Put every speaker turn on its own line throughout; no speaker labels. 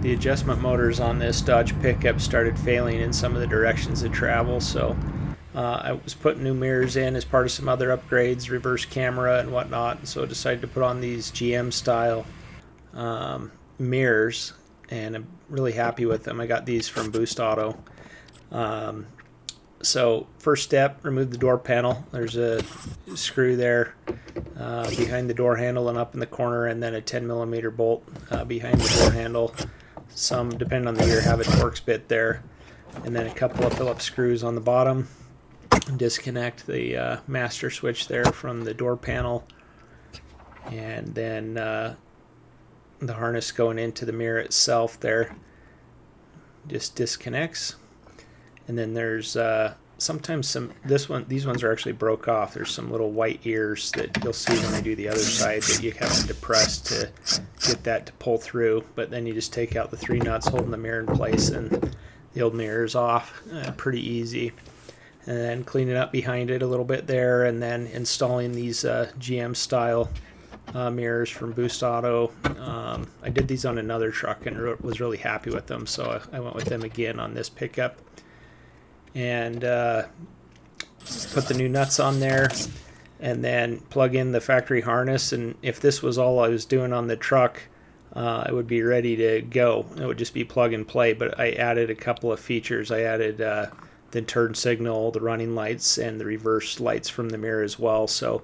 the adjustment motors on this Dodge pickup started failing in some of the directions of travel, so I was putting new mirrors in as part of some other upgrades, reverse camera and whatnot, and so I decided to put on these GM style mirrors, and I'm really happy with them. I got these from BoostAuto. So first step, remove the door panel. There's a screw there behind the door handle and up in the corner, and then a 10mm bolt behind the door handle. Some, depending on the year, have a Torx bit there, and then a couple of Phillips screws on the bottom. Disconnect the master switch there from the door panel, and then the harness going into the mirror itself there just disconnects. And then there's sometimes these ones are actually broke off. There's some little white ears that you'll see when I do the other side that you have to depress to get that to pull through, but then you just take out the 3 nuts holding the mirror in place and the old mirror is off. Pretty easy. And then cleaning up behind it a little bit there, and then installing these GM style mirrors from BoostAuto. I did these on another truck and was really happy with them, so I went with them again on this pickup. And put the new nuts on there, and then plug in the factory harness. And if this was all I was doing on the truck, it would be ready to go. It would just be plug and play, but I added a couple of features. I added the turn signal, the running lights, and the reverse lights from the mirror as well. So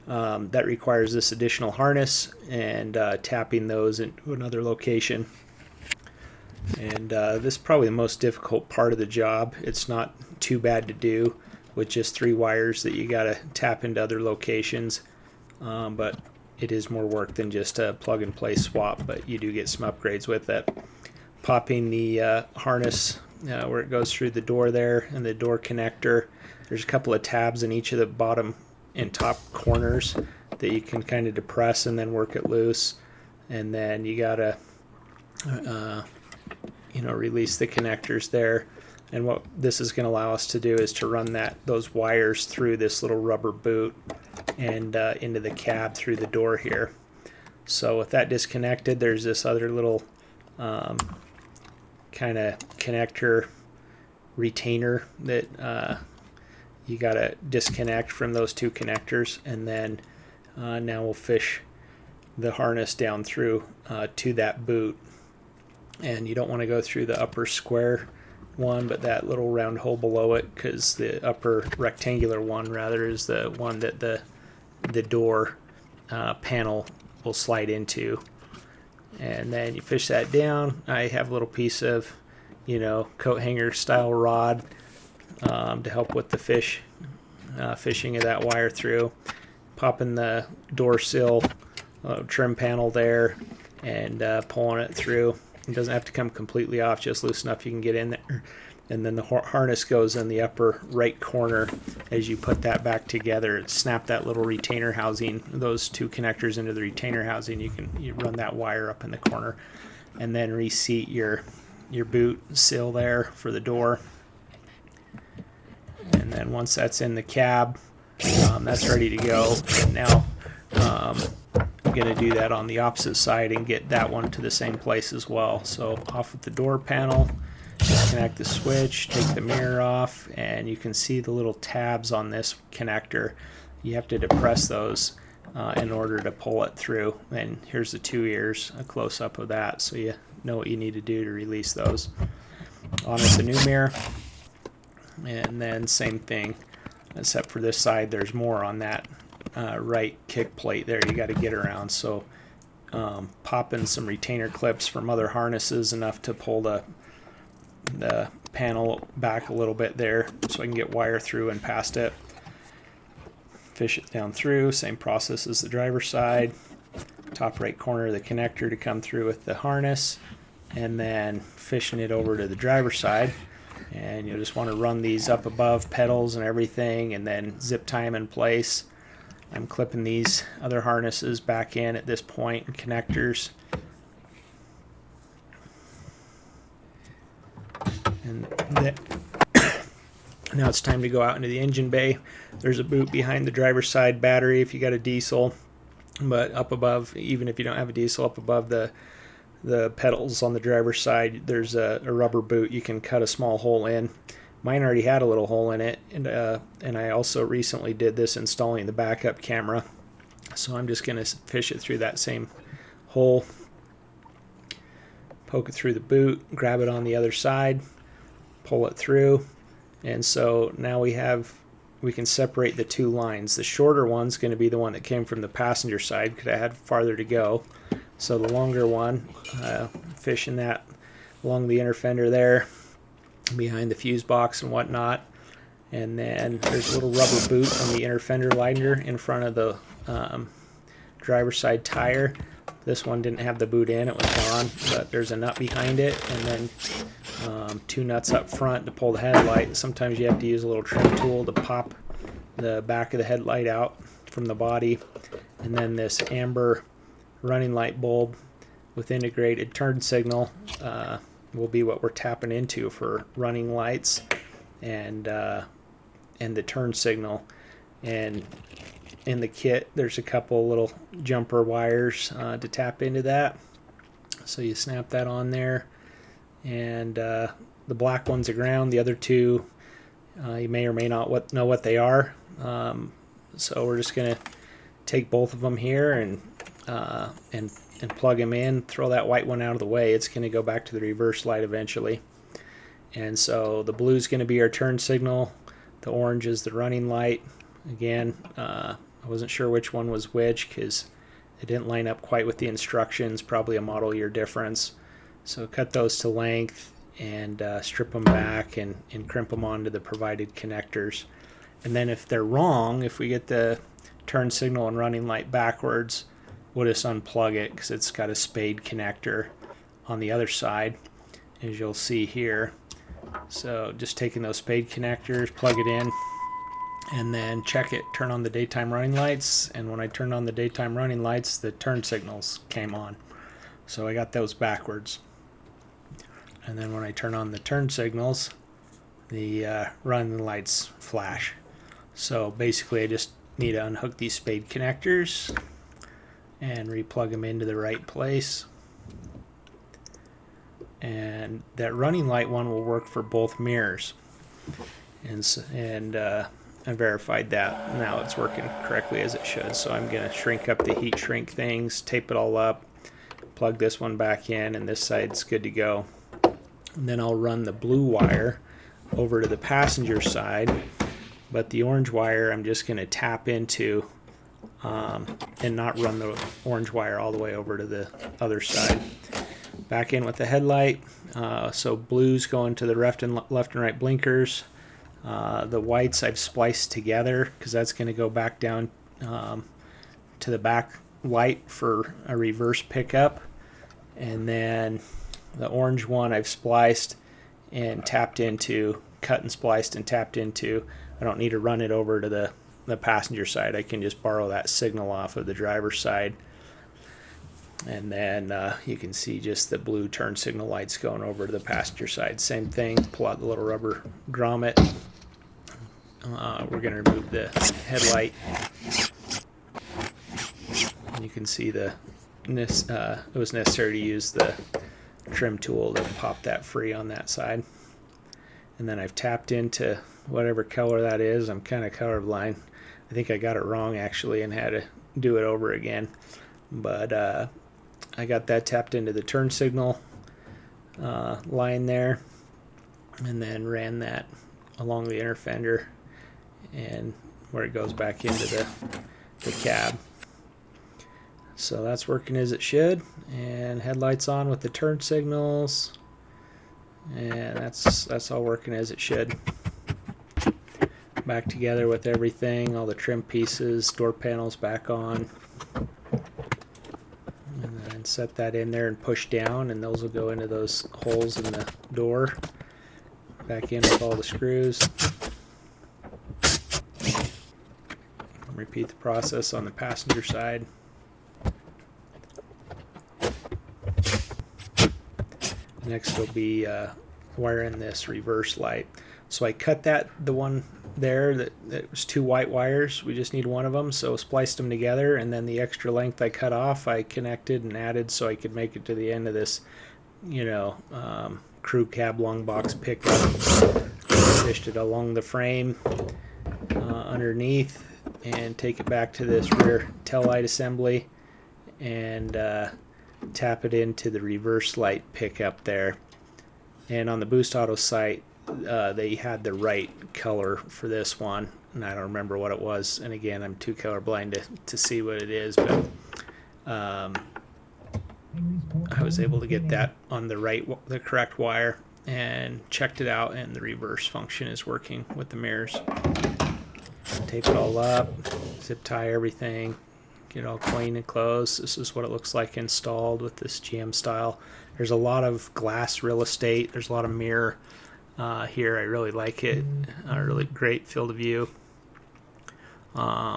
that requires this additional harness and tapping those into another location. And this is probably the most difficult part of the job. It's not too bad to do with just 3 wires that you got to tap into other locations, but it is more work than just a plug and play swap, but you do get some upgrades with it. Popping the harness where it goes through the door there and the door connector. There's a couple of tabs in each of the bottom and top corners that you can kind of depress and then work it loose, and then you got to release the connectors there. And what this is going to allow us to do is to run those wires through this little rubber boot and into the cab through the door here. So with that disconnected, there's this other little kind of connector retainer that you got to disconnect from those 2 connectors, and then now we'll fish the harness down through to that boot. And you don't want to go through the upper square one, but that little round hole below it, because the upper rectangular one rather is the one that the door panel will slide into. And then you fish that down. I have a little piece of coat hanger style rod to help with the fishing of that wire through. Popping the door sill trim panel there and pulling it through. It doesn't have to come completely off, just loose enough you can get in there. And then the harness goes in the upper right corner. As you put that back together, snap that little retainer housing, those 2 connectors into the retainer housing. You run that wire up in the corner, and then reseat your boot sill there for the door. And then once that's in the cab, that's ready to go. And now I'm going to do that on the opposite side and get that one to the same place as well. So off with the door panel, disconnect the switch, take the mirror off, and you can see the little tabs on this connector. You have to depress those in order to pull it through. And here's the 2 ears, a close-up of that, so you know what you need to do to release those. On with the new mirror, and then same thing, except for this side there's more on that right kick plate there you got to get around. So pop in some retainer clips from other harnesses, enough to pull the panel back a little bit there so I can get wire through and past it. Fish it down through, same process as the driver's side. Top right corner of the connector to come through with the harness, and then fishing it over to the driver's side. And you'll just want to run these up above pedals and everything, and then zip tie them in place. I'm clipping these other harnesses back in at this point, and connectors. And now it's time to go out into the engine bay. There's a boot behind the driver's side battery if you got a diesel, but up above, even if you don't have a diesel, up above the the pedals on the driver's side, there's a rubber boot you can cut a small hole in. Mine already had a little hole in it, and I also recently did this installing the backup camera. So I'm just going to fish it through that same hole, poke it through the boot, grab it on the other side, pull it through, and so now we can separate the two lines. The shorter one's going to be the one that came from the passenger side because I had farther to go. So the longer one, fishing that along the inner fender there, behind the fuse box and whatnot. And then there's a little rubber boot on the inner fender liner in front of the driver's side tire. This one didn't have the boot in, it was gone, but there's a nut behind it, and then 2 nuts up front to pull the headlight. Sometimes you have to use a little trim tool to pop the back of the headlight out from the body. And then this amber running light bulb with integrated turn signal will be what we're tapping into for running lights and the turn signal. And in the kit there's a couple little jumper wires to tap into that, so you snap that on there, and the black one's a ground. The other two you may or may not know what they are, so we're just gonna take both of them here and plug them in, throw that white one out of the way. It's going to go back to the reverse light eventually. And so the blue is going to be our turn signal, the orange is the running light. Again, I wasn't sure which one was which because it didn't line up quite with the instructions, probably a model year difference. So cut those to length and strip them back and crimp them onto the provided connectors. And then if they're wrong, if we get the turn signal and running light backwards, we'll just unplug it because it's got a spade connector on the other side, as you'll see here. So just taking those spade connectors, plug it in, and then check it, turn on the daytime running lights, and when I turned on the daytime running lights, the turn signals came on. So I got those backwards. And then when I turn on the turn signals, the running lights flash. So basically I just need to unhook these spade connectors and replug them into the right place. And that running light one will work for both mirrors. And I verified that. Now it's working correctly as it should. So I'm going to shrink up the heat shrink things, tape it all up, plug this one back in, and this side's good to go. And then I'll run the blue wire over to the passenger side, but the orange wire I'm just going to tap into and not run the orange wire all the way over to the other side. Back in with the headlight. So blues going to the left and right blinkers. The whites I've spliced together because that's going to go back down to the back light for a reverse pickup. And then the orange one I've spliced and tapped into, cut and spliced and tapped into. I don't need to run it over to the passenger side. I can just borrow that signal off of the driver's side. And then you can see just the blue turn signal lights going over to the passenger side. Same thing, pull out the little rubber grommet. We're going to remove the headlight. And you can see it was necessary to use the trim tool to pop that free on that side. And then I've tapped into whatever color that is. I'm kind of colorblind. I think I got it wrong actually and had to do it over again. But I got that tapped into the turn signal line there, and then ran that along the inner fender and where it goes back into the cab. So that's working as it should, and headlights on with the turn signals, and that's all working as it should. Back together with everything, all the trim pieces, door panels back on, and then set that in there and push down, and those will go into those holes in the door. Back in with all the screws. Repeat the process on the passenger side. Next will be wiring this reverse light. So I cut the one there that was 2 white wires. We just need one of them, so spliced them together, and then the extra length I cut off I connected and added so I could make it to the end of this, you know, crew cab long box pickup. Fished it along the frame underneath, and take it back to this rear tail light assembly and tap it into the reverse light pickup there. And on the BoostAuto site, they had the right color for this one, and I don't remember what it was. And again, I'm too colorblind to see what it is, but I was able to get that on the correct wire, and checked it out, and the reverse function is working with the mirrors. Tape it all up, zip tie everything, get it all clean and closed. This is what it looks like installed with this GM style. There's a lot of glass real estate. There's a lot of mirror here. I really like it. Really great field of view.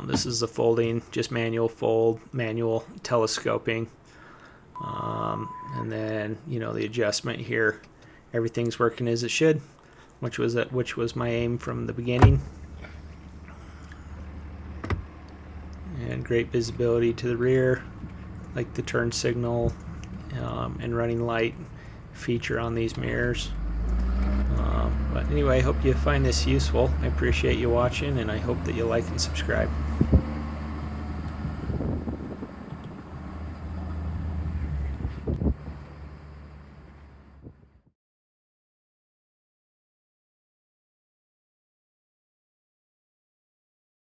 This is the folding, just manual fold, manual telescoping, and then, you know, the adjustment here. Everything's working as it should, which was my aim from the beginning. And great visibility to the rear, like the turn signal and running light feature on these mirrors. But anyway, I hope you find this useful. I appreciate you watching, and I hope that you like and subscribe.